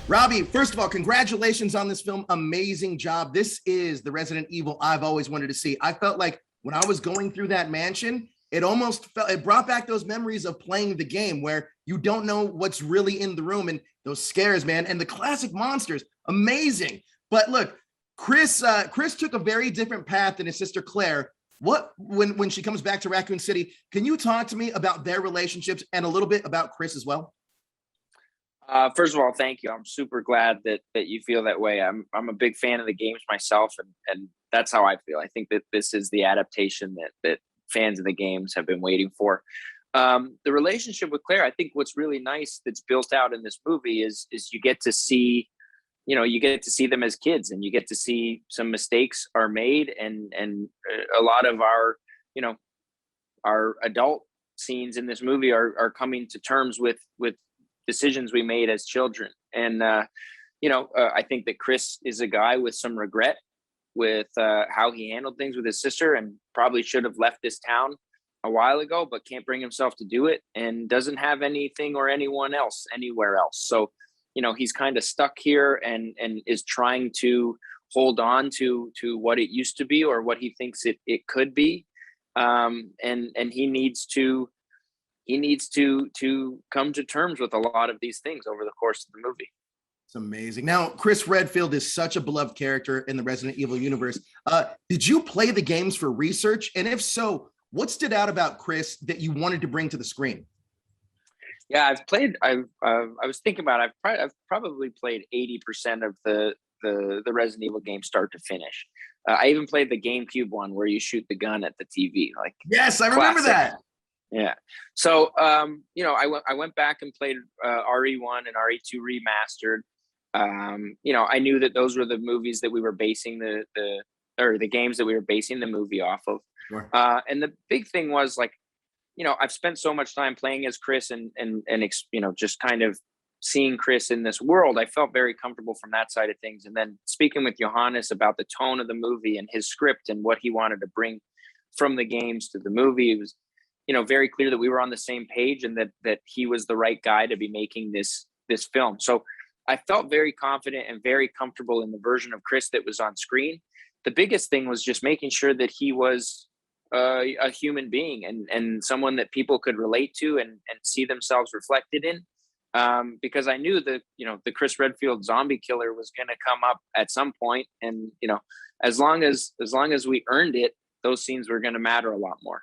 Robbie, first of all, congratulations on this film. Amazing job. This is the Resident Evil I've always wanted to see. I felt like when I was going through that mansion, it brought back those memories of playing the game where you don't know what's really in the room and those scares, man, and the classic monsters. Amazing. But look, Chris took a very different path than his sister Claire. When she comes back to Raccoon City, can you talk to me about their relationships and a little bit about Chris as well? First of all, thank you. I'm super glad that you feel that way. I'm a big fan of the games myself, and that's how I feel. I think that this is the adaptation that fans of the games have been waiting for. The relationship with Claire, I think what's really nice that's built out in this movie is you get to see, you get to see them as kids, and you get to see some mistakes are made, and a lot of our adult scenes in this movie are coming to terms with decisions we made as children. And I think that Chris is a guy with some regret with how he handled things with his sister, and probably should have left this town a while ago, but can't bring himself to do it, and doesn't have anything or anyone else anywhere else. So he's kind of stuck here and is trying to hold on to what it used to be, or what he thinks it could be. And he needs to come to terms with a lot of these things over the course of the movie. It's amazing. Now, Chris Redfield is such a beloved character in the Resident Evil universe. Did you play the games for research? And if so, what stood out about Chris that you wanted to bring to the screen? Yeah, I was thinking about it. I've probably played 80% of the Resident Evil game start to finish. I even played the GameCube one where you shoot the gun at the TV. Like, yes, I remember that. Yeah. So, I went back and played RE1 and RE2 remastered. I knew that those were the movies that we were basing the games that we were basing the movie off of. Sure. And the big thing was, like, I've spent so much time playing as Chris and just kind of seeing Chris in this world. I felt very comfortable from that side of things. And then speaking with Johannes about the tone of the movie and his script and what he wanted to bring from the games to the movie, it was very clear that we were on the same page, and that he was the right guy to be making this film. So I felt very confident and very comfortable in the version of Chris that was on screen. The biggest thing was just making sure that he was a human being and someone that people could relate to and see themselves reflected in. Because I knew that, the Chris Redfield zombie killer was going to come up at some point. And, as long as we earned it, those scenes were going to matter a lot more.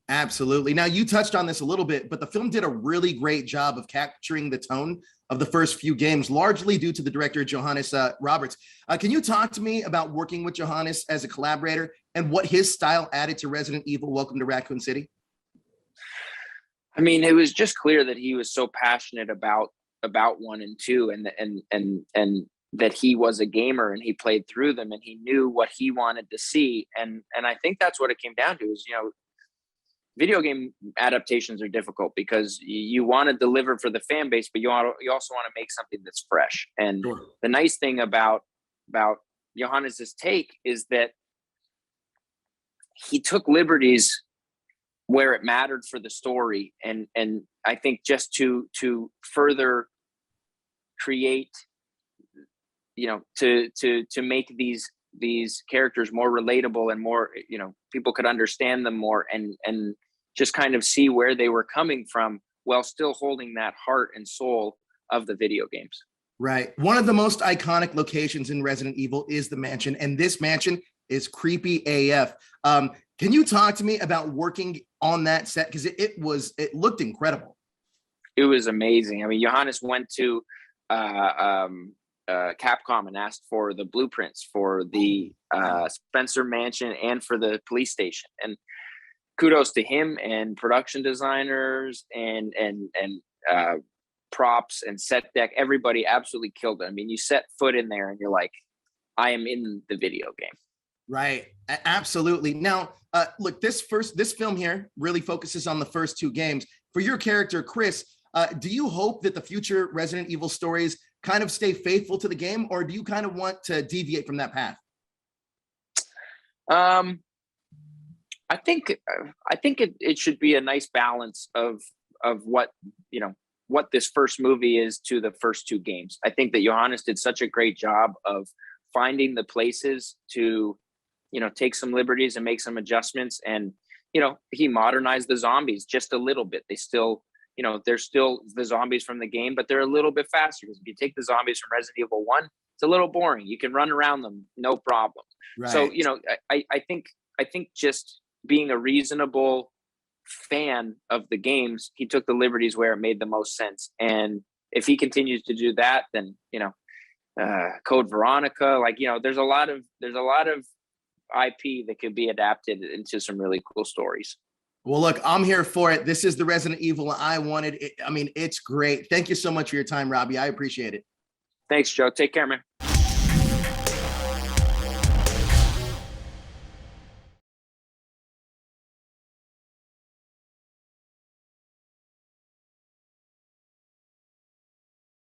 Absolutely. Now, you touched on this a little bit, but the film did a really great job of capturing the tone of the first few games, largely due to the director, Johannes Roberts. Can you talk to me about working with Johannes as a collaborator and what his style added to Resident Evil Welcome to Raccoon City? I mean, it was just clear that he was so passionate about 1 and 2, and that he was a gamer and he played through them and he knew what he wanted to see. And I think that's what it came down to is, video game adaptations are difficult because you want to deliver for the fan base, but you also want to make something that's fresh. And sure. The nice thing about Johannes's take is that he took liberties where it mattered for the story. And I think just to further create, to make these characters more relatable and more, people could understand them more and just kind of see where they were coming from while still holding that heart and soul of the video games. Right. One of the most iconic locations in Resident Evil is the mansion, and this mansion is creepy AF. Can you talk to me about working on that set? Because it looked incredible. It was amazing. I mean, Johannes went to Capcom and asked for the blueprints for the Spencer Mansion and for the police station. And kudos to him and production designers and props and set deck. Everybody absolutely killed it. I mean, you set foot in there and you're like, I am in the video game. Right. Absolutely. Now, look, this film here really focuses on the first 2 games. For your character, Chris, do you hope that the future Resident Evil stories kind of stay faithful to the game, or do you kind of want to deviate from that path? I think it should be a nice balance of what, what this first movie is to the first two games. I think that Johannes did such a great job of finding the places to, you know, take some liberties and make some adjustments. And, you know, he modernized the zombies just a little bit. They still, you know, they're still the zombies from the game, but they're a little bit faster, because if you take the zombies from Resident Evil 1, it's a little boring. You can run around them, no problem. Right. So, you know, I think just being a reasonable fan of the games, he took the liberties where it made the most sense. And if he continues to do that, then, you know, Code Veronica, like, you know, there's a lot of IP that could be adapted into some really cool stories. Well, look, I'm here for it. This is the Resident Evil I wanted. I mean, it's great. Thank you so much for your time, Robbie. I appreciate it. Thanks, Joe. Take care, man.